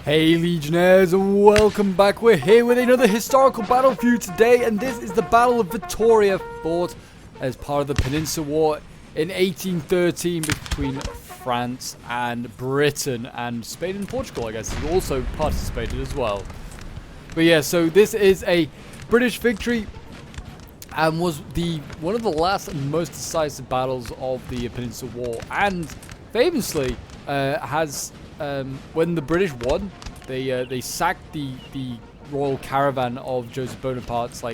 Hey Legionnaires, and welcome back. We're here with another historical battle for you today, and this is the Battle of Vitoria, fought as part of the Peninsula War in 1813 between France and Britain, and Spain and Portugal, I guess, who also participated as well. But yeah, so this is a British victory and was one of the last and most decisive battles of the Peninsula War, and famously when the British won, they sacked the royal caravan of Joseph Bonaparte's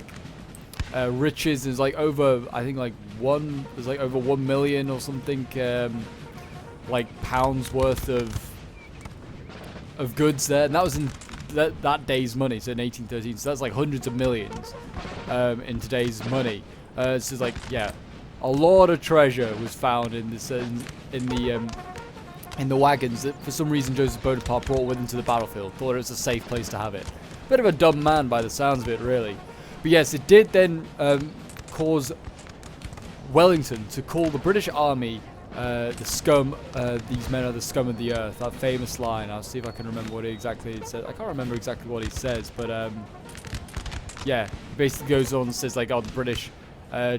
riches. There's like over, I think there's like over 1 million or something pounds worth of goods there, and that was in that day's money, so in 1813. So that's like hundreds of millions in today's money. It's just like, yeah, a lot of treasure was found in this in the wagons that for some reason Joseph Bonaparte brought with him to the battlefield. Thought it was a safe place to have it. Bit of a dumb man by the sounds of it, really. But yes, it did then cause Wellington to call the British army the scum. These men are the scum of the earth. That famous line. I'll see if I can remember what exactly it says. I can't remember exactly what he says, but yeah, he basically goes on and says like, oh, the British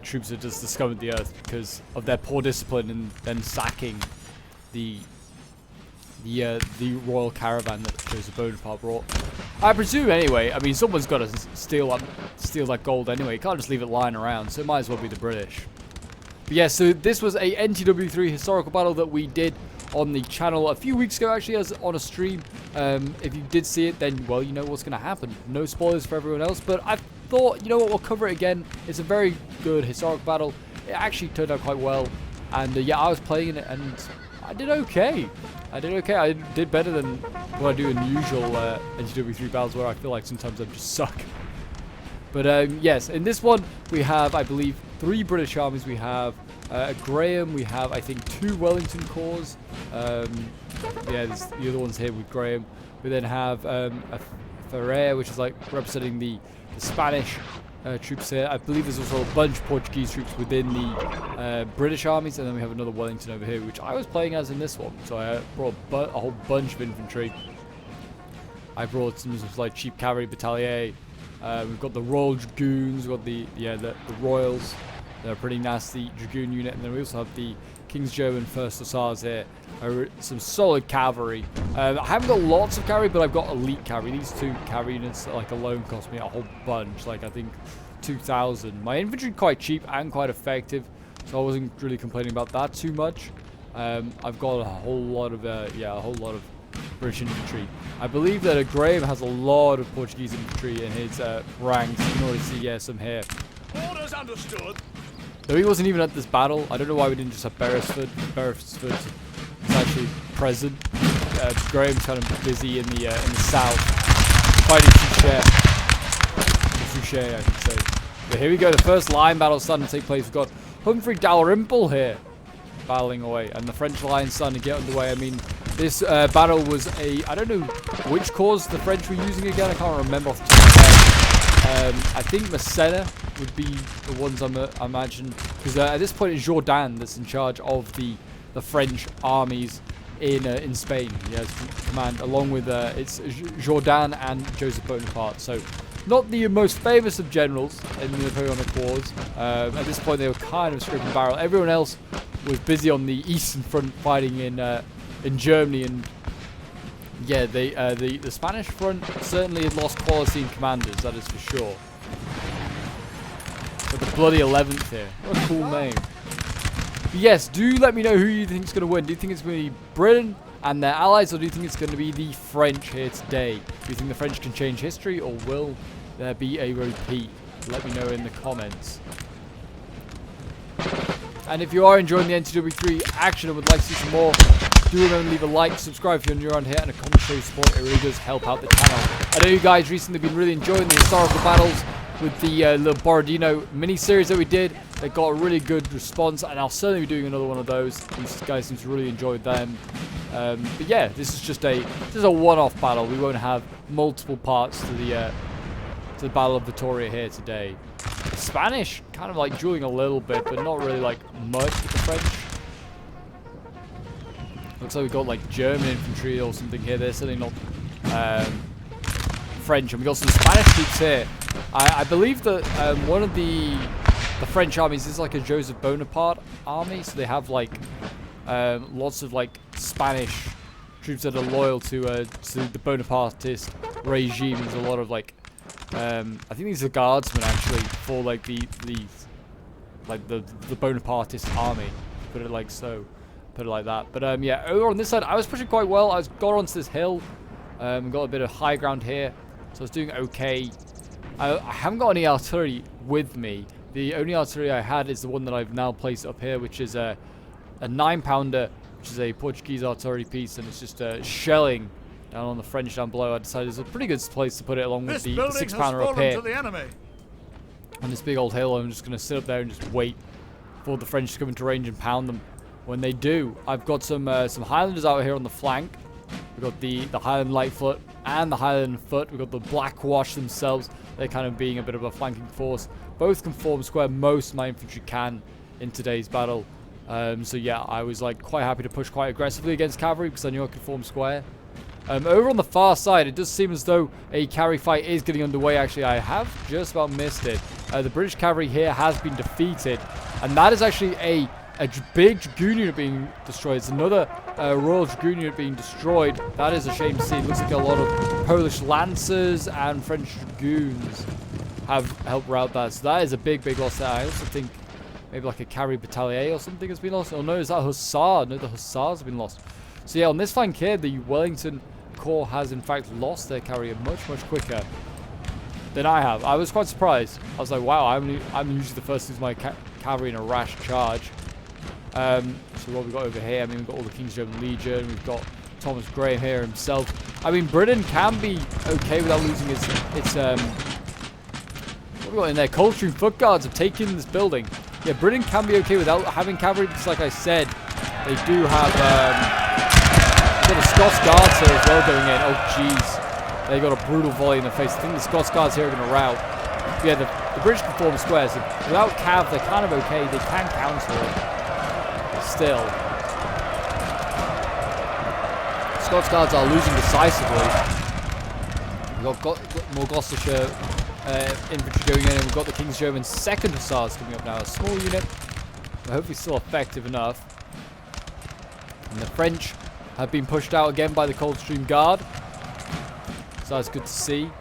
troops are just the scum of the earth because of their poor discipline and them sacking the royal caravan that Joseph Bonaparte brought. I presume anyway. I mean, someone's got to steal that gold anyway. You can't just leave it lying around, so it might as well be the British. But yeah, so this was a NTW3 historical battle that we did on the channel a few weeks ago, actually, as on a stream. If you did see it, then, well, you know what's going to happen. No spoilers for everyone else, but I thought, you know what, we'll cover it again. It's a very good historical battle. It actually turned out quite well, and yeah, I was playing it, and I did okay. I did better than what I do in usual NTW3 battles, where I feel like sometimes I just suck. But yes, in this one we have, I believe, 3 British armies. We have Graham. We have, I think, 2 Wellington corps. Yeah, there's the other ones here with Graham. We then have a Ferrer, which is like representing the Spanish troops here. I believe there's also a bunch of Portuguese troops within the British armies, and then we have another Wellington over here, which I was playing as in this one. So I brought a whole bunch of infantry. I brought some like cheap cavalry battalion. We've got the Royal Dragoons. We've got the Royals. They're a pretty nasty dragoon unit, and then we also have the King's German First Hussars here. Some solid cavalry. I haven't got lots of cavalry, but I've got elite cavalry. These 2 cavalry units alone cost me a whole bunch, I think 2,000. My infantry quite cheap and quite effective, so I wasn't really complaining about that too much. I've got a whole lot of British infantry. I believe that Graham has a lot of Portuguese infantry in his ranks. You can already see some here. Orders understood. Though he wasn't even at this battle. I don't know why we didn't just have Beresford. Beresford was actually present. Graham's kind of busy in the south, fighting Fouché, I should say. But here we go. The first line battle starting to take place. We've got Humphrey Dalrymple here, battling away, and the French line starting to get underway. I mean, this battle was I don't know which cause the French were using again. I can't remember off the top of my head. I think Massena would be the ones I imagine, because at this point it's Jourdan that's in charge of the French armies in Spain. He has command, along with it's Jourdan and Joseph Bonaparte. So not the most famous of generals in the Napoleonic Wars. At this point they were kind of scraping barrel. Everyone else was busy on the eastern front fighting in Germany, and yeah, the Spanish front certainly had lost quality in commanders, that is for sure. But the bloody 11th here, what a cool name. But yes, do let me know who you think is going to win. Do you think it's going to be Britain and their allies, or do you think it's going to be the French here today? Do you think the French can change history, or will there be a repeat? Let me know in the comments. And if you are enjoying the NTW3 action and would like to see some more, do remember to leave a like, subscribe if you're new around here, and a comment to show your support. It really does help out the channel. I know you guys recently have been really enjoying the historical battles with the little Borodino mini-series that we did. They got a really good response, and I'll certainly be doing another one of those. These guys seem to really enjoy them. But yeah, this is just a one-off battle. We won't have multiple parts to the Battle of Vitoria here today. The Spanish kind of like dueling a little bit, but not really like much with the French. Looks like we've got like German infantry or something here. They're certainly not French, and we got some Spanish troops here. I believe that one of the French armies is like a Joseph Bonaparte army, so they have like lots of like Spanish troops that are loyal to the Bonapartist regime. There's a lot of like I think these are guardsmen actually for like the Bonapartist army. Put it like so, put it like that. But yeah, over on this side, I was pushing quite well. I got onto this hill, got a bit of high ground here, so I was doing okay. I haven't got any artillery with me. The only artillery I had is the one that I've now placed up here, which is a 9-pounder, which is a Portuguese artillery piece, and it's just shelling down on the French down below. I decided it's a pretty good place to put it along with the 6-pounder up here. On this big old hill, I'm just going to sit up there and just wait for the French to come into range and pound them. When they do, I've got some Highlanders out here on the flank. We've got the Highland Lightfoot and the Highland Foot. We've got the Black Wash themselves. They're kind of being a bit of a flanking force. Both can form square. Most of my infantry can in today's battle. So yeah, I was like quite happy to push quite aggressively against cavalry because I knew I could form square. Over on the far side, it does seem as though a cavalry fight is getting underway. Actually, I have just about missed it. The British cavalry here has been defeated, and that is actually a big Dragoon unit being destroyed. It's another Royal Dragoon unit being destroyed. That is a shame to see. It looks like a lot of Polish Lancers and French Dragoons have helped rout that. So that is a big loss there. I also think maybe like a cavalry battalion or something has been lost. Oh no, is that Hussar? No, the Hussars have been lost. So yeah, on this flank here, the Wellington Corps has in fact lost their cavalry much quicker than I have. I was quite surprised. I was like, wow, I'm usually the first to lose my cavalry in a rash charge. So what we've got over here, I mean, we've got all the King's German Legion, we've got Thomas Graham here himself. I mean, Britain can be okay without losing its what have we got in there? Coldstream Foot Guards have taken this building. Yeah, Britain can be okay without having cavalry because, like I said, they do have they've got the Scots Guards here as well going in. Oh, jeez. They got a brutal volley in the face. I think the Scots Guards here are going to rout. But yeah, the British can form squares. So without cav, they're kind of okay. They can counter it. Still, Scots Guards are losing decisively. We've got more Gloucestershire infantry going in, and we've got the King's German 2nd Hussars coming up now. A small unit, but hopefully still effective enough. And the French have been pushed out again by the Coldstream Guard. So that's good to see.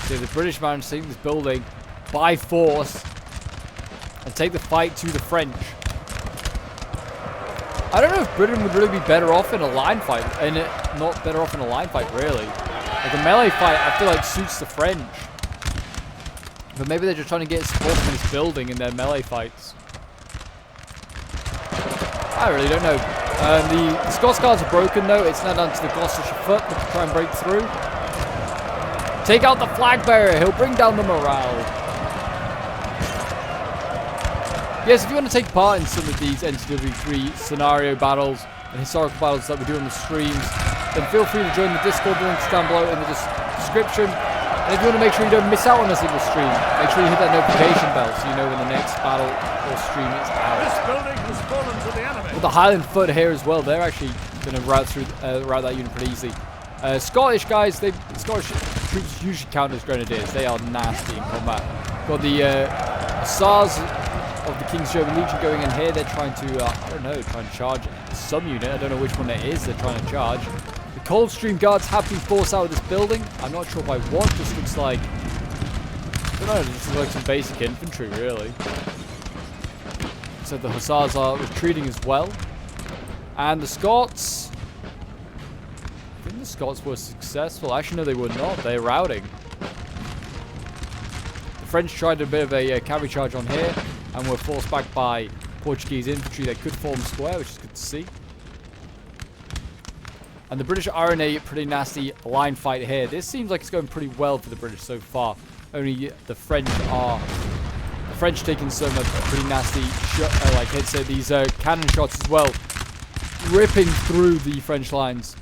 So the British managed to take this building by force and take the fight to the French. I don't know if Britain would really be better off in a line fight, and not better off in a line fight, really. Like a melee fight, I feel like suits the French. But maybe they're just trying to get support from this building in their melee fights. I really don't know. The Scots Guards are broken, though. It's now down to the Gloucestershire Foot to try and break through. Take out the flag bearer. He'll bring down the morale. Yes, if you want to take part in some of these NTW3 scenario battles and historical battles that we do on the streams, then feel free to join the Discord. The link's down below in the description. And if you want to make sure you don't miss out on a single stream, make sure you hit that notification bell so you know when the next battle or stream is out. This building has fallen to the enemy. With the Highland Foot here as well, they're actually going to route that unit pretty easily. Scottish guys, Scottish troops usually count as grenadiers. They are nasty in combat. Got the Hussars of the King's German Legion going in here. They're trying to, I don't know, try and charge some unit. I don't know which one it is they're trying to charge. The Coldstream Guards have been forced out of this building. I'm not sure by what. Just looks like, I don't know, it just looks like some basic infantry, really. So the Hussars are retreating as well. And the Scots, I think the Scots were successful. Actually, no, they were not. They're routing. The French tried a bit of a cavalry charge on here, and were forced back by Portuguese infantry. They could form square, which is good to see. And the British are in a pretty nasty line fight here. This seems like it's going pretty well for the British so far. Only the French are... The French taking some pretty nasty like hits here. These cannon shots as well, ripping through the French lines.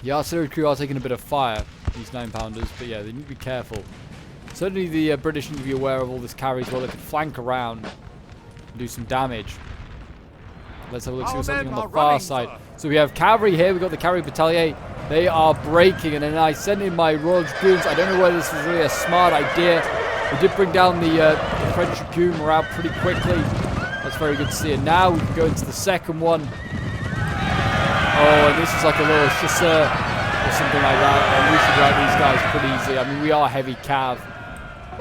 The artillery crew are taking a bit of fire, these 9-pounders, but yeah, they need to be careful. Certainly the British need to be aware of all this cavalry as well. They can flank around and do some damage. Let's have a look, see what's happening on the far side. So we have cavalry here. We've got the cavalry battalion. They are breaking, and then I sent in my Royal Dragoons. I don't know whether this was really a smart idea. We did bring down the French Dragoon morale pretty quickly. That's very good to see. And now we can go into the second one. Oh, and this is like a little chasseur or something like that. And we should rout these guys pretty easily. I mean, we are heavy cav.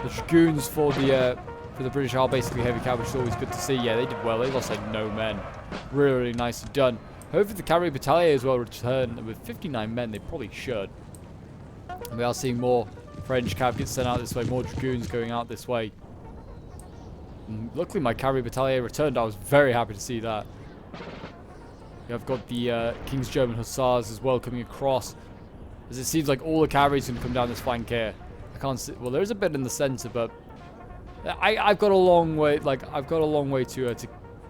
The Dragoons for the British are basically heavy cav, which is always good to see. Yeah, they did well. They lost like no men. Really, really nicely done. Hopefully the Cavalry Battalion as well return with 59 men. They probably should. And we are seeing more French cav get sent out this way. More Dragoons going out this way. And luckily my Cavalry Battalion returned. I was very happy to see that. I've got the King's German Hussars as well coming across. As it seems like all the cavalry's going to come down this flank here. I can't see. Well, there's a bit in the center, but I've got a long way. Like I've got a long way to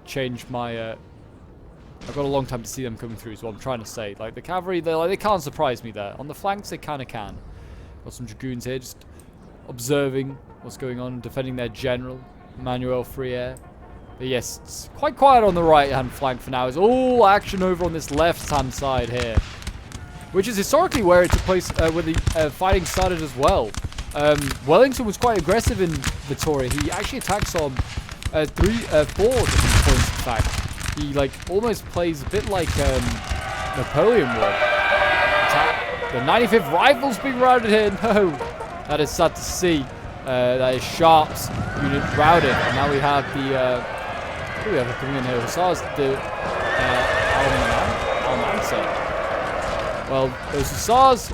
change my. I've got a long time to see them coming through. Is what I'm trying to say. Like the cavalry, they can't surprise me there. On the flanks, they kind of can. Got some dragoons here, just observing what's going on, defending their general, Emmanuel Friere. But yes, it's quite quiet on the right-hand flank for now. It's all action over on this left-hand side here, which is historically where it took place, where the fighting started as well. Wellington was quite aggressive in Vitoria. He actually attacks on 4 different points, in fact. He, like, almost plays a bit like Napoleon would. The 95th Rifles being routed here. No, that is sad to see. That is Sharp's unit routed. And now we have the... who do we have coming in here? Hussars, the Almanza. Well, those Hussars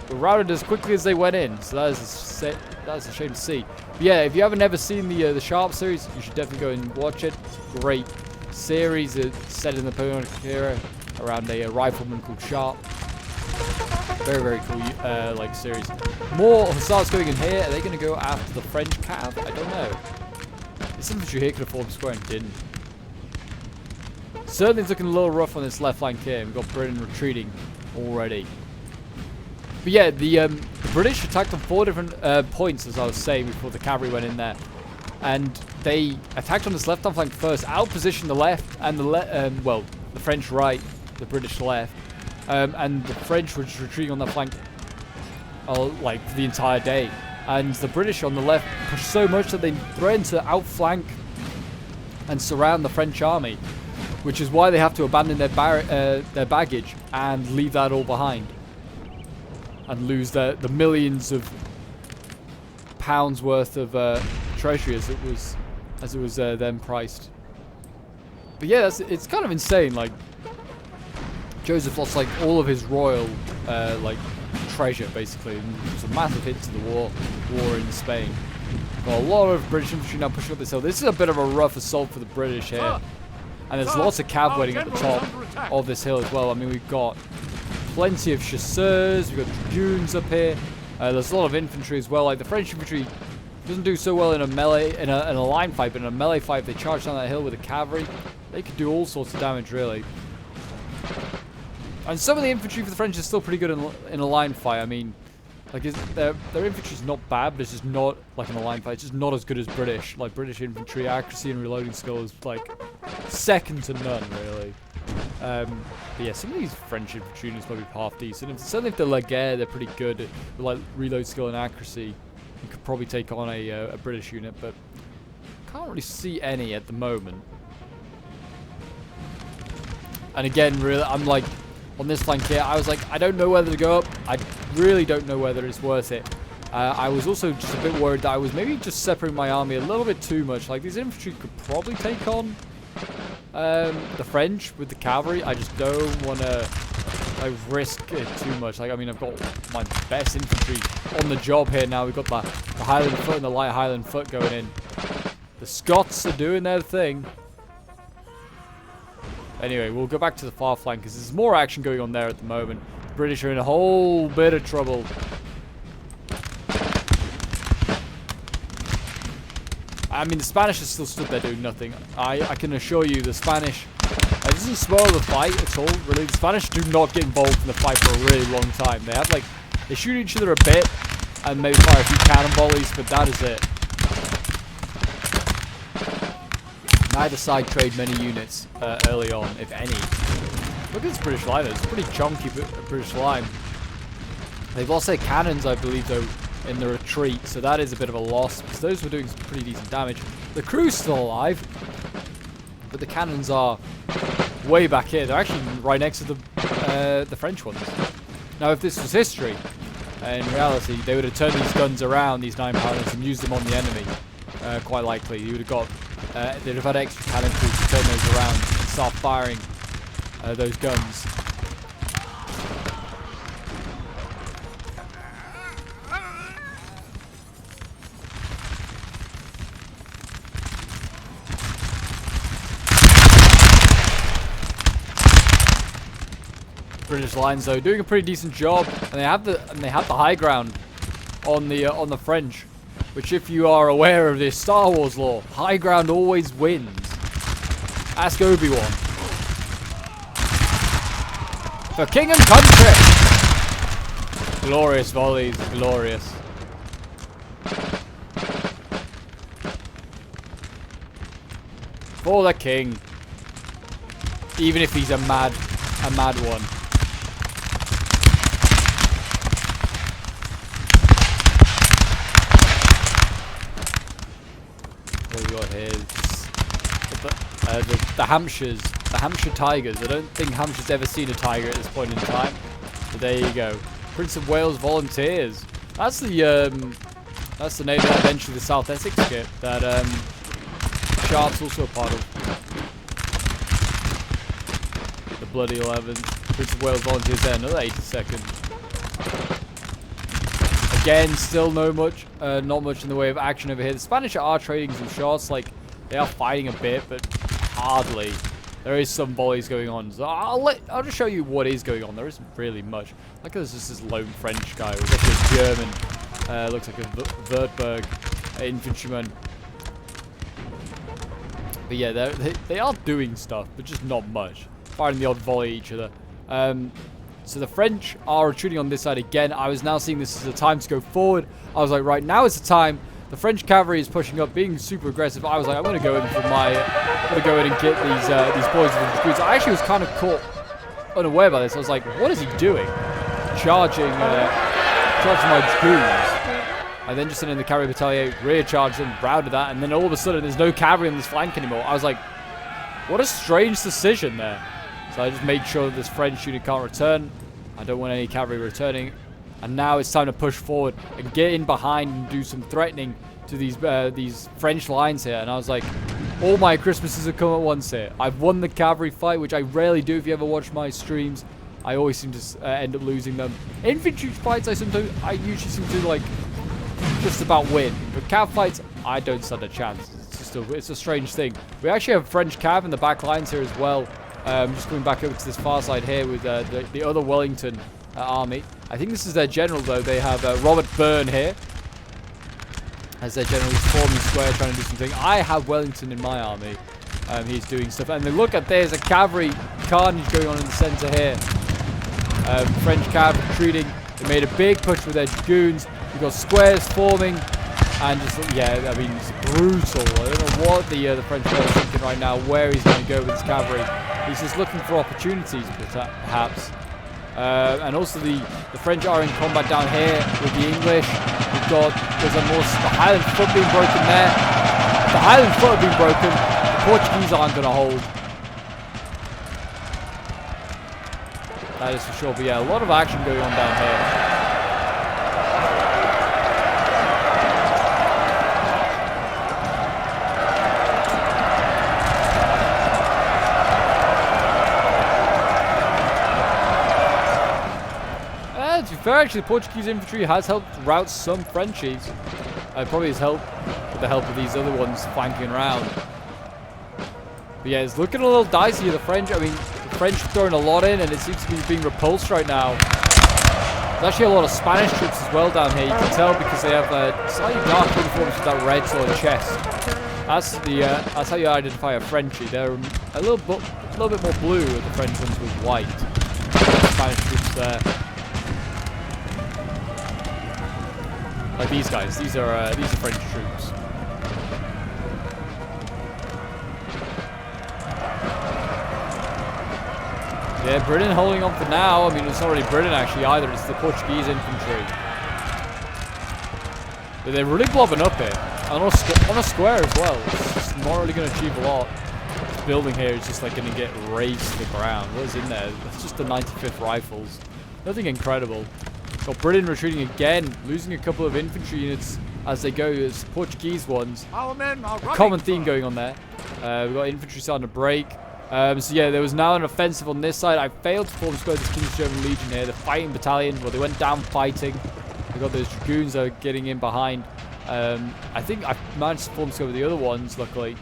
were routed as quickly as they went in, so that is a shame to see. But yeah, if you haven't ever seen the Sharp series, you should definitely go and watch it. Great series. It's set in the Napoleonic era around a rifleman called Sharp. Very, very cool like series. More Hussars going in here. Are they going to go after the French cav? I don't know. This infantry here could have formed square and didn't. Certainly it's looking a little rough on this left flank here. We've got Britain retreating already. But yeah, the British attacked on 4 different points, as I was saying, before the cavalry went in there. And they attacked on this left-hand flank first, outpositioned the left, and well, the French right, the British left. And the French were just retreating on that flank like for the entire day. And the British on the left pushed so much that they threatened to outflank and surround the French army, which is why they have to abandon their baggage and leave that all behind, and lose the millions of pounds worth of treasury as it was then priced. But yeah, it's kind of insane. Like Joseph lost like all of his royal like treasure basically. And it was a massive hit to the war in Spain. Got a lot of British infantry now pushing up this hill. This is a bit of a rough assault for the British here. And there's lots of cav waiting at the top of this hill as well. I mean, we've got plenty of chasseurs, we've got dragoons up here. There's a lot of infantry as well. Like the French infantry doesn't do so well in a melee, in a line fight, but in a melee fight, if they charge down that hill with the cavalry, they could do all sorts of damage, really. And some of the infantry for the French is still pretty good in a line fight. I mean, like their infantry's not bad, but it's just not like in a line fight. It's just not as good as British. Like British infantry accuracy and reloading skill is like second to none, really. But yeah, some of these French infantry units might be half decent. Certainly if they're Laguerre, they're pretty good with like reload skill and accuracy. You could probably take on a British unit, but can't really see any at the moment. And again, really, I'm like on this flank here. I was like, I don't know whether to go up. I really don't know whether it's worth it. I was also just a bit worried that I was maybe just separating my army a little bit too much. Like these infantry could probably take on the French with the cavalry. I just don't want to risk it too much. Like, I mean, I've got my best infantry on the job here now. We've got the Highland Foot and the Light Highland Foot going in. The Scots are doing their thing. Anyway, we'll go back to the far flank because there's more action going on there at the moment. The British are in a whole bit of trouble. I mean, the Spanish are still stood there doing nothing. I can assure you the Spanish... it doesn't spoil the fight at all, really. The Spanish do not get involved in the fight for a really long time. They have, like... They shoot each other a bit and maybe fire a few cannon volleys, but that is it. Neither side trade many units early on, if any. Look at this British line. It's a pretty chunky British line. They've lost their cannons, I believe, though, in the retreat. So that is a bit of a loss, because those were doing some pretty decent damage. The crew's still alive, but the cannons are way back here. They're actually right next to the French ones. Now, if this was history, in reality, they would have turned these guns around, these 9-pounders, and used them on the enemy. Quite likely. You would have got... they'd have had extra cannon crews to turn those around and start firing those guns. British lines though doing a pretty decent job, and they have the high ground on the French, which, if you are aware of this Star Wars lore, high ground always wins. Ask Obi-Wan. For king and country. Glorious volleys, glorious. For the king, even if he's a mad one. The Hampshires, the Hampshire Tigers. I don't think Hampshire's ever seen a tiger at this point in time. But there you go. Prince of Wales Volunteers. That's the name that eventually the South Essex kit that Sharp's also a part of. The Bloody 11. Prince of Wales Volunteers there, another 82nd. Again, still not much in the way of action over here. The Spanish are trading some shots, like they are fighting a bit, but hardly. There is some volleys going on. So I'll just show you what is going on. There isn't really much. Like there's just this lone French guy who's actually a German. Looks like a Württemberg infantryman. But yeah, they are doing stuff, but just not much. Firing the odd volley at each other. So the French are retreating on this side again. I was now seeing this as a time to go forward. I was like, right, now is the time. The French cavalry is pushing up, being super aggressive. I was like, I'm going to go in for my... I'm going to go in and get these boys with the dragoons. I actually was kind of caught unaware by this. I was like, what is he doing? Charging my dragoons. I then just sent in the cavalry battalion, rear charged them, routed that, and then all of a sudden there's no cavalry on this flank anymore. I was like, what a strange decision there. So I just made sure that this French unit can't return. I don't want any cavalry returning. And now it's time to push forward and get in behind and do some threatening to these French lines here. And I was like, all my Christmases have come at once here. I've won the cavalry fight, which I rarely do if you ever watch my streams. I always seem to end up losing them. Infantry fights, I usually seem to like just about win. But cav fights, I don't stand a chance. It's a strange thing. We actually have French cav in the back lines here as well. Just coming back over to this far side here with the other Wellington army. I think this is their general though. They have Robert Byrne here as their general. He's forming square trying to do something. I have Wellington in my army. He's doing stuff. And then look at there's a cavalry carnage going on in the center here. French cav retreating. They made a big push with their dragoons. We've got squares forming. And just, yeah, I mean, it's brutal. I don't know what the French guy is thinking right now, where he's going to go with his cavalry. He's just looking for opportunities, perhaps. And also the French are in combat down here with the English. There's the Highland foot being broken there. If the Highland foot have been broken, the Portuguese aren't going to hold. That is for sure. But yeah, a lot of action going on down here. To be fair, actually, the Portuguese infantry has helped rout some Frenchies. Probably has helped with the help of these other ones flanking around. But yeah, it's looking a little dicey here, the French. I mean, the French are throwing a lot in, and it seems to be being repulsed right now. There's actually a lot of Spanish troops as well down here. You can tell because they have slightly dark uniforms with that red sort of chest. That's how you identify a Frenchie. They're a little bit more blue, and the French ones with white. Spanish troops there. Like these guys, these are French troops. Yeah, Britain holding on for now. I mean, it's not really Britain actually either. It's the Portuguese infantry. But they're really blobbing up here. And on a square as well. It's just not really going to achieve a lot. This building here is just like going to get razed to the ground. What is in there? It's just the 95th rifles. Nothing incredible. Got Britain retreating again. Losing a couple of infantry units as they go. It's Portuguese ones. Our men are A common theme going on there. We've got infantry starting to break. So yeah, there was now an offensive on this side. I failed to form square this King's German Legion here. The fighting battalion, well, they went down fighting. We got those dragoons that are getting in behind. I think I managed to form square with the other ones, luckily.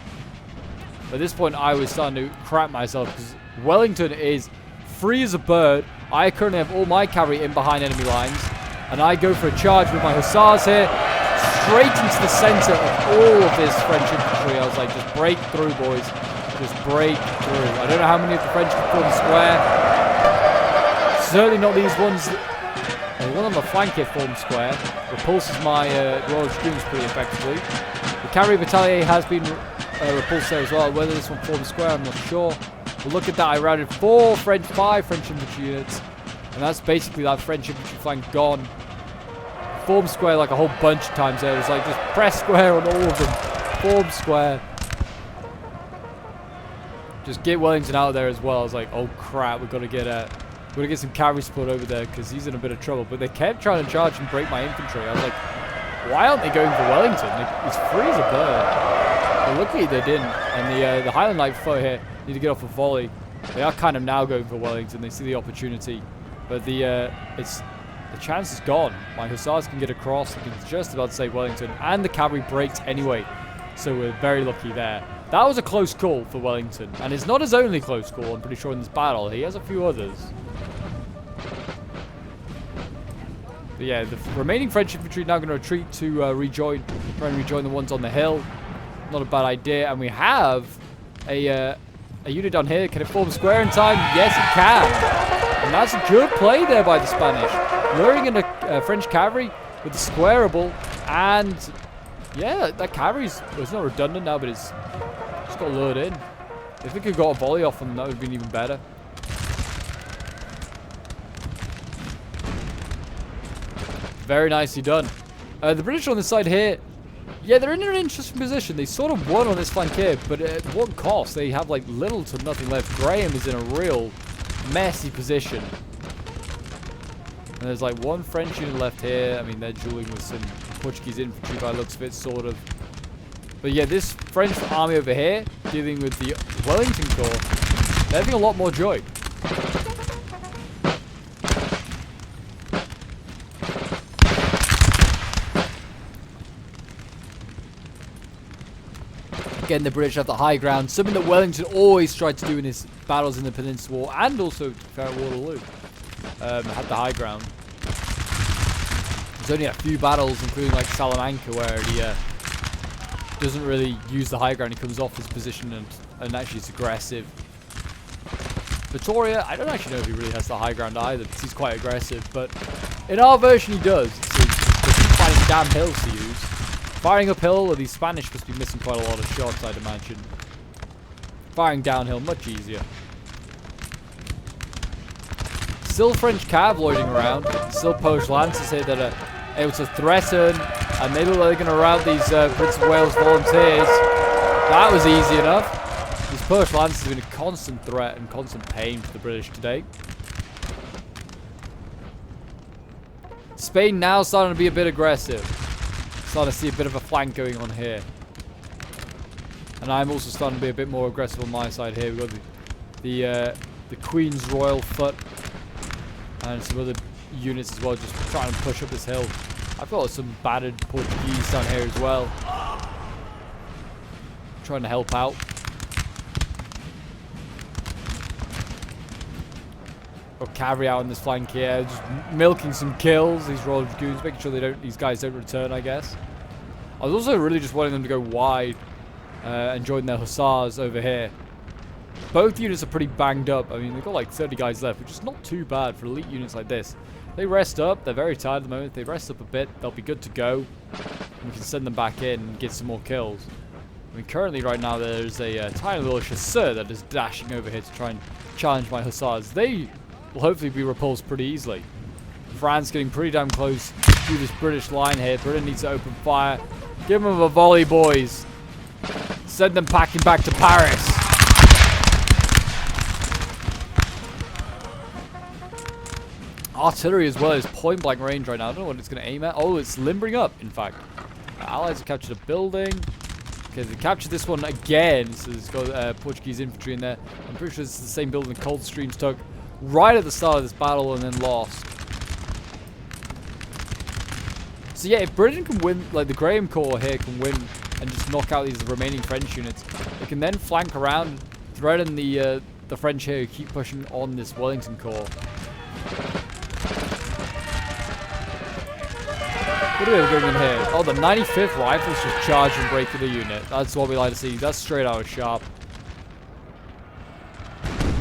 But at this point, I was starting to crap myself because Wellington is free as a bird. I currently have all my cavalry in behind enemy lines. And I go for a charge with my hussars here. Straight into the center of all of this French infantry. I was like, just break through, boys. Just break through. I don't know how many of the French can form square. Certainly not these ones. The one on the flank here forms square. Repulses my Royal Dragoons pretty effectively. The cavalry battalion has been repulsed there as well. Whether this one forms square, I'm not sure. But look at that. I routed 5 French infantry units. And that's basically that French infantry flank gone. Form square like a whole bunch of times there. It was like, just press square on all of them. Form square. Just get Wellington out of there as well. I was like, oh crap, we've got to get some cavalry support over there because he's in a bit of trouble. But they kept trying to charge and break my infantry. I was like, why aren't they going for Wellington? He's free as a bird. But luckily they didn't. And the Highland Light foot here need to get off a volley. They are kind of now going for Wellington. They see the opportunity, but the chance is gone. My hussars can get across. They can just about save Wellington, and the cavalry breaks anyway. So we're very lucky there. That was a close call for Wellington, and it's not his only close call, I'm pretty sure, in this battle. He has a few others. But yeah, the remaining French infantry now going to retreat to try and rejoin the ones on the hill. Not a bad idea, and we have a unit down here. Can it form square in time? Yes, it can. And that's a good play there by the Spanish. Luring in a French cavalry with the squareable, and yeah, that cavalry's, well, it's not redundant now, but it's just got lured in. If we could have got a volley off them, that would have been even better. Very nicely done. The British on this side here, yeah, they're in an interesting position. They sort of won on this flank here, but at what cost? They have like little to nothing left. Graham is in a real messy position. And there's like one French unit left here. I mean, they're dueling with some Portuguese infantry by the looks of it, sort of. But yeah, this French army over here, dealing with the Wellington Corps, they're having a lot more joy. Again, the British have the high ground, something that Wellington always tried to do in his battles in the Peninsula War, and also at Waterloo. Had the high ground. There's only a few battles, including like Salamanca, where he doesn't really use the high ground. He comes off his position and actually is aggressive. Vitoria, I don't actually know if he really has the high ground either, because he's quite aggressive. But in our version, he does. So they keep finding damn hills to use. Firing uphill, or these Spanish must be missing quite a lot of shots, I'd imagine. Firing downhill, much easier. Still French cav loitering around. Still Polish lancers here that are able to threaten. And they look like they're going to rout these Prince of Wales volunteers. That was easy enough. These Polish lancers have been a constant threat and constant pain for the British today. Spain now starting to be a bit aggressive. Starting to see a bit of a flank going on here. And I'm also starting to be a bit more aggressive on my side here. We've got the Queen's Royal Foot. And some other units as well, just trying to push up this hill. I've got some battered Portuguese down here as well. Trying to help out. Got cavalry out on this flank here, just milking some kills. These Royal Dragoons, making sure these guys don't return, I guess. I was also really just wanting them to go wide and join their hussars over here. Both units are pretty banged up. I mean, they've got like 30 guys left, which is not too bad for elite units like this. They rest up. They're very tired at the moment. If they rest up a bit, they'll be good to go. We can send them back in and get some more kills. mean, currently right now there's a tiny little chasseur that is dashing over here to try and challenge my hussars. They will hopefully be repulsed pretty easily. France getting pretty damn close to this British line here. Britain needs to open fire. Give them a volley, boys. Send them packing back to Paris. Artillery as well is point blank range right now. I don't know what it's going to aim at. Oh, it's limbering up, in fact. Allies have captured a building. Okay, they captured this one again. So there's got Portuguese infantry in there. I'm pretty sure this is the same building the Coldstreams took right at the start of this battle and then lost. So yeah, if Britain can win, like the Graham Corps here can win and just knock out these remaining French units, they can then flank around, threaten the French here who keep pushing on this Wellington Corps. What are we going in here? Oh, the 95th Rifles just charge and break through the unit. That's what we like to see. That's straight out of sharp.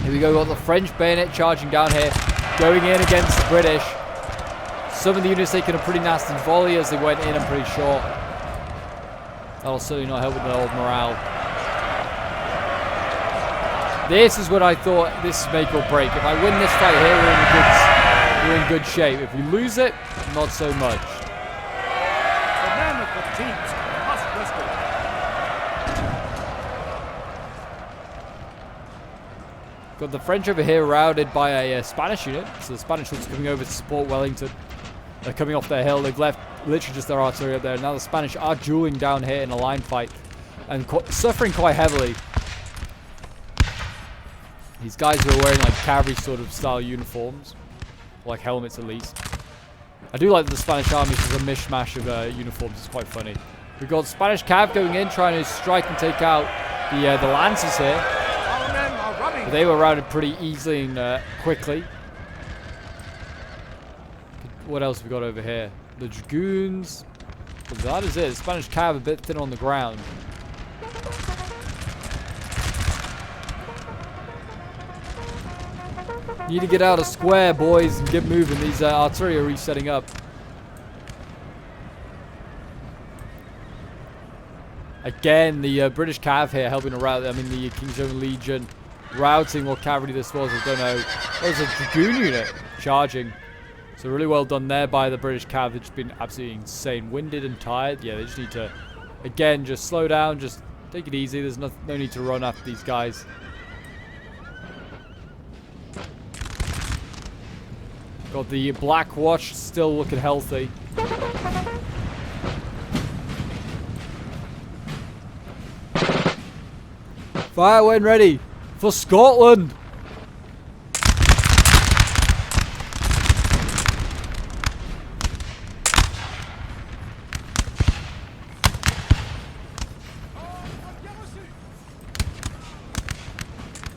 Here we go. We've got the French bayonet charging down here, going in against the British. Some of the units taking a pretty nasty volley as they went in, I'm pretty sure. That'll certainly not help with the old morale. This is what I thought, this is make or break. If I win this fight here, we're in good shape. If we lose it, not so much. The men of the teams must rescue. Got the French over here routed by a Spanish unit. So the Spanish one's coming over to support Wellington. They're coming off their hill. They've left literally just their artillery up there. Now the Spanish are dueling down here in a line fight and suffering quite heavily. These guys are wearing like cavalry sort of style uniforms, like helmets at least. I do like that the Spanish army is a mishmash of uniforms. It's quite funny. We've got Spanish cav going in, trying to strike and take out the Lancers here. Our men are running. But they were routed pretty easily and quickly. What else have we got over here? The Dragoons. But that is it. The Spanish cav a bit thin on the ground. Need to get out of square, boys, and get moving. These artillery are resetting up. Again, the British cav here helping to rout. I mean, the King's Own Legion routing what cavalry this was. I don't know. Oh, it's a Dragoon unit charging. So really well done there by the British cav. They've just been absolutely insane. Winded and tired. Yeah, they just need to, again, just slow down. Just take it easy. There's no need to run after these guys. Got the Black Watch still looking healthy. Fire when ready for Scotland.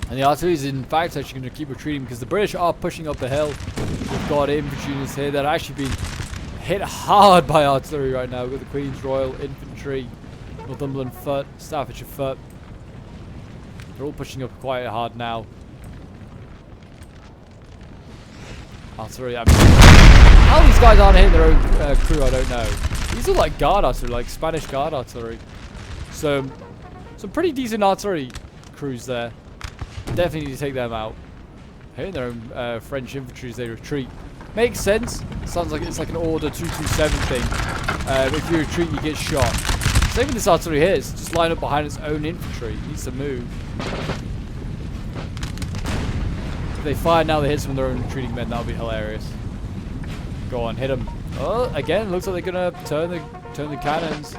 And the artillery is in fact actually going to keep retreating because the British are pushing up the hill. We've got infantry units here that are actually being hit hard by artillery right now. We've got the Queen's Royal Infantry, Northumberland Foot, Staffordshire Foot. They're all pushing up quite hard now. Artillery, I mean, how these guys aren't hitting their own crew, I don't know. These are like guard artillery, like Spanish guard artillery. So, some pretty decent artillery crews there. Definitely need to take them out. Hitting their own French infantry as they retreat. Makes sense. Sounds like it's like an order 227 thing. If you retreat, you get shot. Same with this artillery here. It's just line up behind its own infantry. It needs to move. If they fire now, they hit some of their own retreating men. That would be hilarious. Go on, hit them. Oh, again, looks like they're gonna turn the cannons.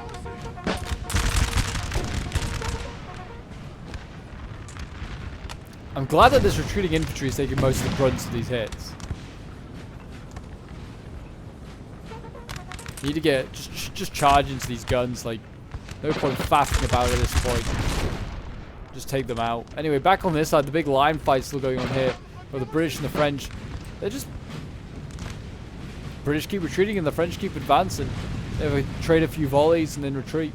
I'm glad that this retreating infantry is taking most of the brunt of these hits. Need to get just charge into these guns. Like, no point faffing about it at this point. Just take them out. Anyway, back on this side, the big line fight still going on here, where the British and the French, they're just British keep retreating and the French keep advancing. They trade a few volleys and then retreat.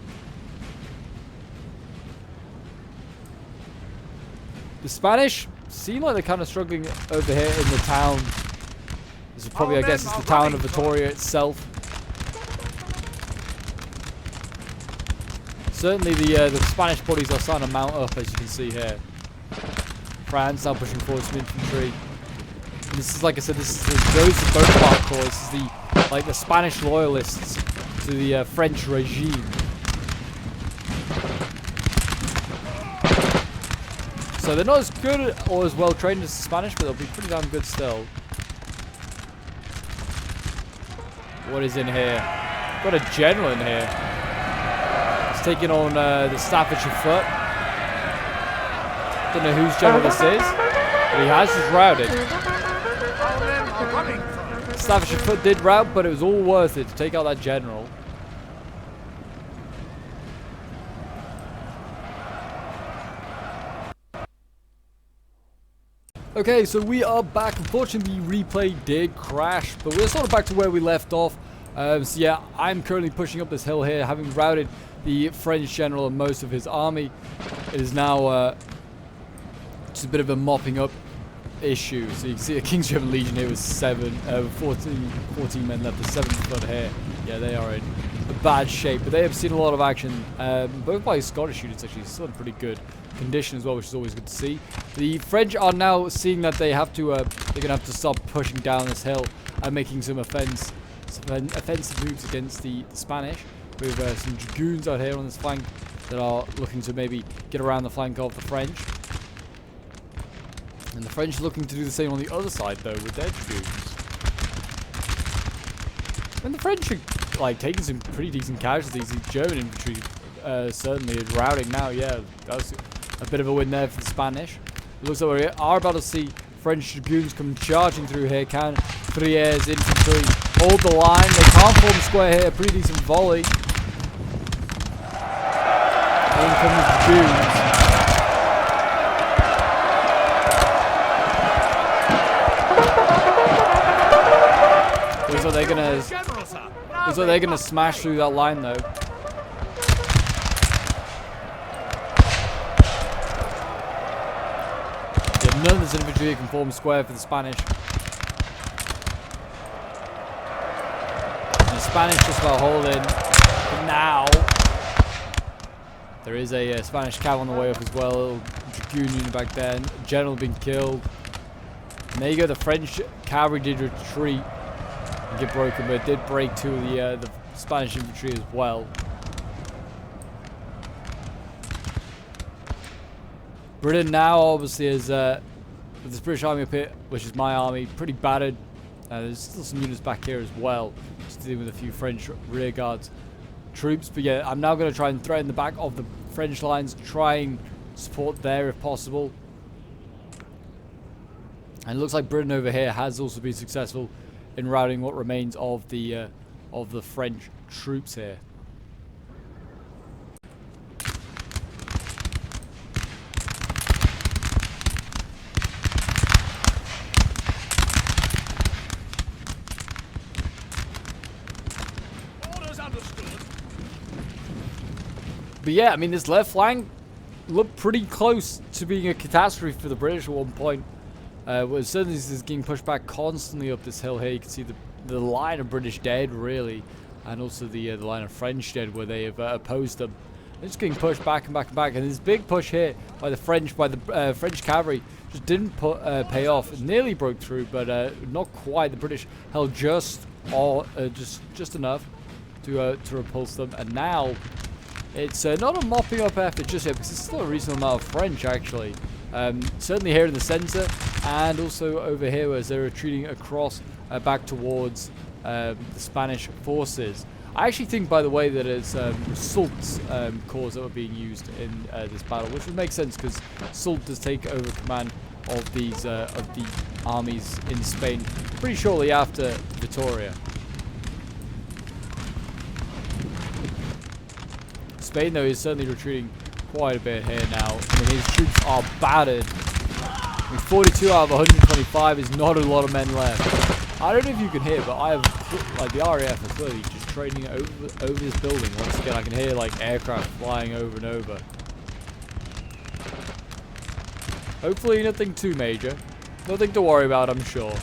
The Spanish seem like they're kind of struggling over here in the town. This is probably, I guess, it's the town of Vitoria itself. Certainly the Spanish bodies are starting to mount up, as you can see here. France now pushing forward some infantry. And this is, like I said, this is Joseph Bonaparte Corps. This is the Spanish loyalists to the French regime. So they're not as good or as well trained as the Spanish, but they'll be pretty damn good still. What is in here? Got a general in here. He's taking on the Staffordshire Foot. Don't know whose general this is, but he has just routed. Staffordshire Foot did rout, but it was all worth it to take out that general. Okay, so we are back. Unfortunately, the replay did crash, but we're sort of back to where we left off. So yeah, I'm currently pushing up this hill here, having routed the French general and most of his army. It is now just a bit of a mopping up issue. So you can see the King's German Legion here with 14 men left, the 7th foot here. Yeah, they are in a bad shape, but they have seen a lot of action, both by Scottish units actually, still in pretty good condition as well, which is always good to see. The French are now seeing that they have to, they're gonna have to stop pushing down this hill and making some offensive moves against the Spanish. With some dragoons out here on this flank that are looking to maybe get around the flank of the French. And the French are looking to do the same on the other side though with their dragoons. And the French are like taking some pretty decent casualties. The German infantry certainly is routing now. Yeah, that was a bit of a win there for the Spanish. It looks like we are about to see French dragoons come charging through here. Can Friere's infantry hold the line? They can't form a square here. Pretty decent volley. In come the dragoons. Looks like they're gonna smash through that line though. Yeah, none of this infantry can form a square for the Spanish. And the Spanish just about holding. But now there is a Spanish cav on the way up as well. A little dragoon unit back there. General being killed. And there you go. The French cavalry did retreat. Get broken, but it did break two of the Spanish infantry as well. Britain now obviously is with this British army up here, which is my army, pretty battered. There's still some units back here as well, just dealing with a few French rearguard troops. But yeah, I'm now going to try and threaten the back of the French lines, try and support there if possible. And it looks like Britain over here has also been successful in routing what remains of the French troops here. Orders understood. But yeah, I mean, this left flank looked pretty close to being a catastrophe for the British at one point. Well, certainly this is getting pushed back constantly up this hill here. You can see the line of British dead, really, and also the line of French dead where they have opposed them. They're just getting pushed back and back and back. And this big push here by the French cavalry just didn't pay off. It nearly broke through, but not quite. The British held just enough to repulse them. And now it's not a mopping up effort just yet, because it's still a reasonable amount of French actually. Certainly here in the center, and also over here as they're retreating across back towards the Spanish forces. I actually think, by the way, that it's Soult's corps that were being used in this battle, which would make sense because Soult does take over command of these of the armies in Spain pretty shortly after Vitoria. Spain, though, is certainly retreating quite a bit here now. I mean, his troops are battered. I mean, 42 out of 125 is not a lot of men left. I don't know if you can hear, but I have, like, the RAF is clearly just training over this building. Once again, I can hear, like, aircraft flying over and over. Hopefully nothing too major. Nothing to worry about, I'm sure.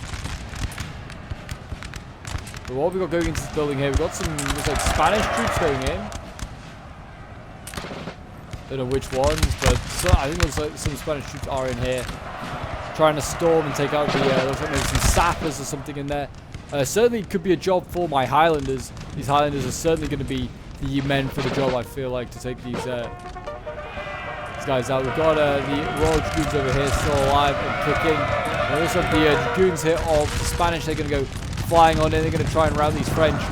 But what have we got going into this building here? We've got some, looks like Spanish troops going in. Don't know which ones, but I think looks like some Spanish troops are in here, trying to storm and take out the. Looks like there's some sappers or something in there. Certainly could be a job for my Highlanders. These Highlanders are certainly going to be the men for the job. I feel like to take these guys out. We've got the Royal Dragoons over here still alive and kicking. We also have the Dragoons here of the Spanish. They're going to go flying on in. They're going to try and rout these French.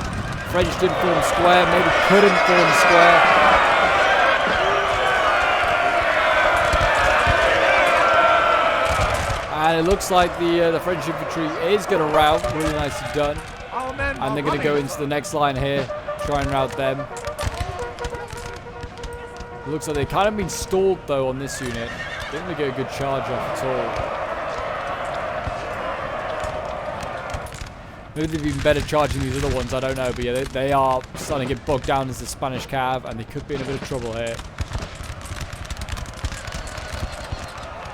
French didn't form square. Maybe couldn't form square. And it looks like the French infantry is going to rout. Really nicely done. And they're going to go into the next line here. Try and rout them. It looks like they've kind of been stalled though on this unit. Didn't really get a good charge off at all. Maybe they've been better charging these other ones, I don't know. But yeah, they are starting to get bogged down as the Spanish cav, and they could be in a bit of trouble here.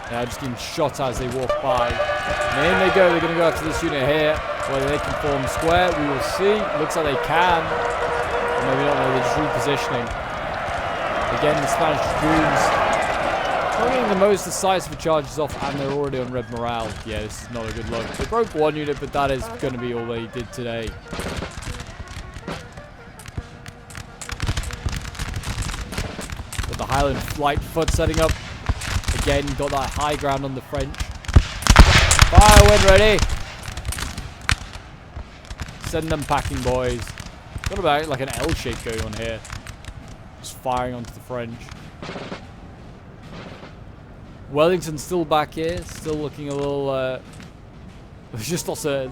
Yeah, just getting shot as they walk by. And in they go. They're going to go after this unit here. Whether they can form square, we will see. Looks like they can. Or maybe not, they're just repositioning. Again, the Spanish Dragoons not getting the most decisive charges off, and they're already on red morale. Yeah, this is not a good look. They broke one unit, but that is going to be all they did today. Got the Highland Light Foot setting up. Again, got that high ground on the French. Fire when ready. Send them packing, boys. Got about like an L shape going on here. Just firing onto the French. Wellington's still back here. Still looking a little... just lost a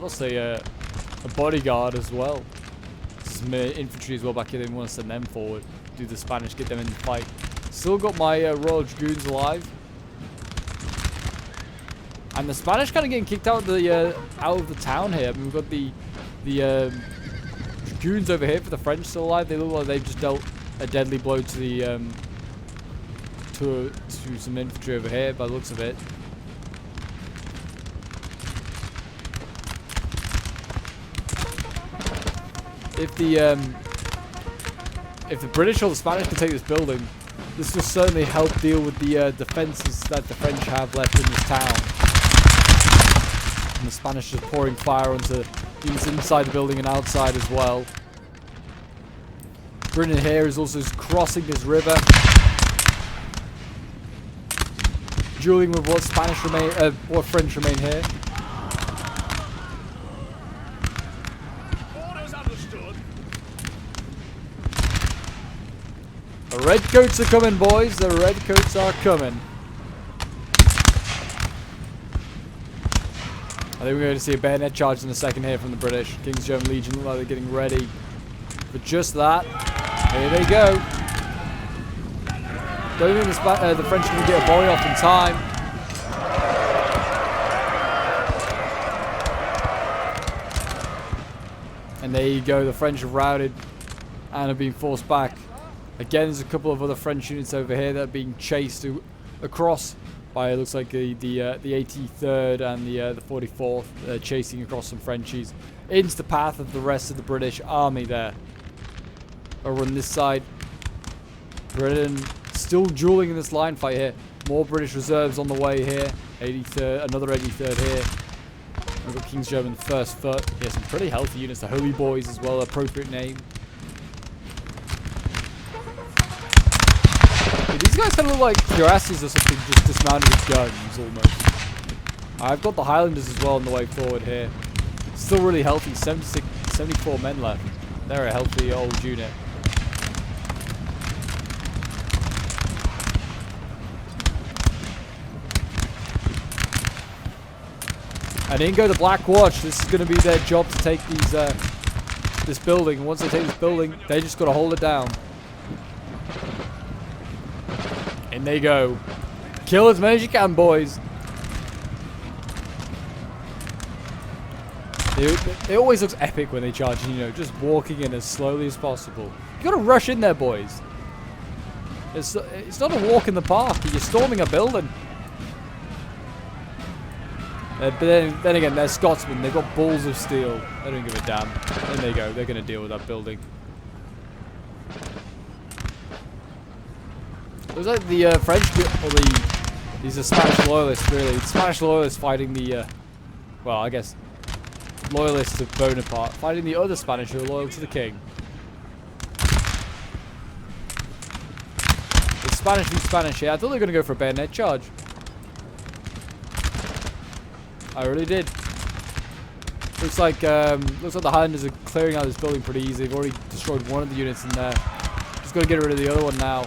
bodyguard as well. Some infantry as well back here. They want to send them forward. Do the Spanish, get them in the fight. Still got my Royal Dragoons alive. And the Spanish kind of getting kicked out of the town here. I mean, we've got the Dragoons over here for the French still alive. They look like they've just dealt a deadly blow to the to some infantry over here by the looks of it. If the British or the Spanish can take this building, this will certainly help deal with the defenses that the French have left in this town. And the Spanish are pouring fire onto units inside the building and outside as well. Britain here is also crossing this river, dueling with what French remain here. Orders understood. The redcoats are coming, boys. The redcoats are coming. I think we're going to see a bayonet charge in a second here from the British. King's German Legion look like they're getting ready for just that. Here they go. Don't think the French are going to get a volley off in time. And there you go. The French have routed and have been forced back. Again, there's a couple of other French units over here that are being chased across by, it looks like, the 83rd and the 44th, chasing across some Frenchies into the path of the rest of the British army there. Over on this side, Britain still dueling in this line fight here. More British reserves on the way here. 83rd, another 83rd here. We've got King's German First Foot. Yeah, some pretty healthy units. The Holy Boys as well, appropriate name. Yeah, these guys kind of look like cuirasses or something, just dismounted with guns almost. I've got the Highlanders as well on the way forward here. Still really healthy. 74 men left. They're a healthy old unit. And in go the Black Watch. This is going to be their job to take these this building. And once they take this building, they just got to hold it down. In they go. Kill as many as you can, boys. It always looks epic when they charge, you know, just walking in as slowly as possible. You got to rush in there, boys. It's not a walk in the park. You're storming a building. But then again, they're Scotsmen. They've got balls of steel. They don't give a damn. There they go. They're going to deal with that building. Looks like the French, or these are Spanish loyalists, really. Spanish loyalists fighting the, well, I guess, loyalists of Bonaparte, fighting the other Spanish who are loyal to the king. It's Spanish v Spanish here. I thought they were going to go for a bayonet charge. I really did. Looks like the Highlanders are clearing out this building pretty easy. They've already destroyed one of the units in there. Just got to get rid of the other one now.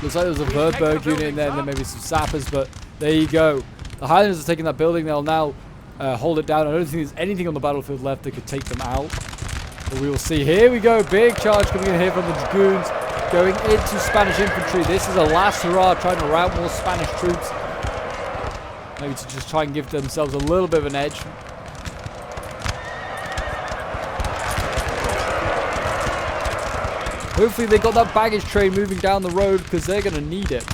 Looks like there was a Verberg unit in there and then maybe some sappers, but there you go. The Highlanders are taking that building. They'll now hold it down. I don't think there's anything on the battlefield left that could take them out. But we will see. Here we go. Big charge coming in here from the Dragoons. Going into Spanish infantry. This is a last hurrah, trying to rout more Spanish troops. Maybe to just try and give themselves a little bit of an edge. Hopefully they got that baggage train moving down the road because they're going to need it.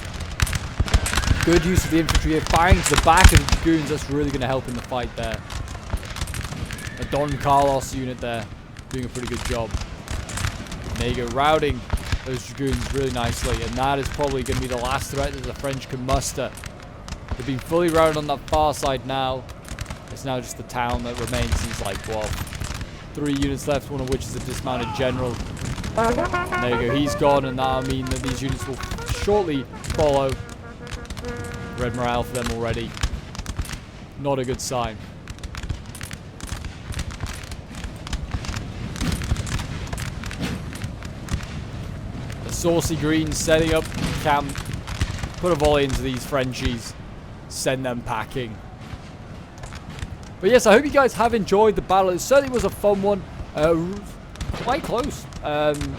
Good use of the infantry here. Firing to the back of the Dragoons. That's really going to help in the fight there. A Don Carlos unit there. Doing a pretty good job. And there you go. Routing those Dragoons really nicely. And that is probably going to be the last threat that the French can muster. They've been fully routed on that far side now. It's now just the town that remains. There's like, well, 3 units left, one of which is a dismounted general. And there you go. He's gone, and that'll mean that these units will shortly follow. Red morale for them already. Not a good sign. The saucy Greens setting up camp. Put a volley into these Frenchies. Send them packing. But yes, I hope you guys have enjoyed the battle. It certainly was a fun one. Quite close. I mean,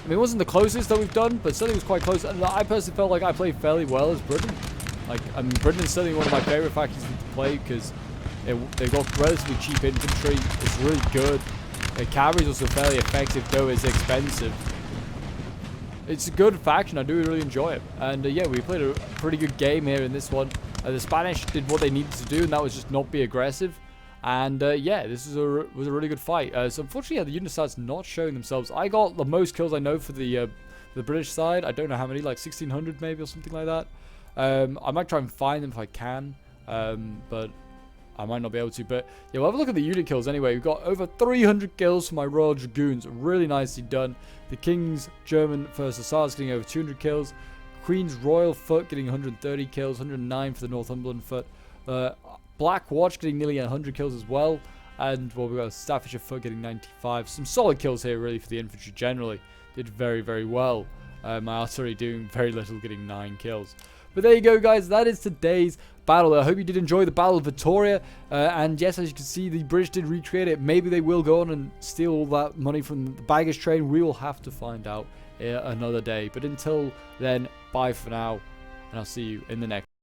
it wasn't the closest that we've done, but certainly was quite close. And I personally felt like I played fairly well as Britain. Like, I mean, Britain is certainly one of my favorite factions to play because they've got relatively cheap infantry. It's really good. Cavalry is also fairly effective, though it's expensive. It's a good faction. I do really enjoy it. And yeah, we played a pretty good game here in this one. The Spanish did what they needed to do, and that was just not be aggressive. And yeah, this was a really good fight. So unfortunately, yeah, the unit starts not showing themselves. I got the most kills I know for the British side. I don't know how many, like 1,600 maybe or something like that. I might try and find them if I can, but I might not be able to. But yeah, we'll have a look at the unit kills anyway. We've got over 300 kills for my Royal Dragoons. Really nicely done. The King's German First Hussars getting over 200 kills. Queen's Royal Foot getting 130 kills. 109 for the Northumberland Foot. Black Watch getting nearly 100 kills as well. And well, we've got Staffordshire Foot getting 95. Some solid kills here really for the infantry generally. Did very, very well. My artillery doing very little, getting 9 kills. But there you go, guys. That is today's battle. I hope you did enjoy the Battle of Vitoria. And yes, as you can see, the British did recreate it. Maybe they will go on and steal all that money from the baggage train. We will have to find out another day. But until then, bye for now. And I'll see you in the next.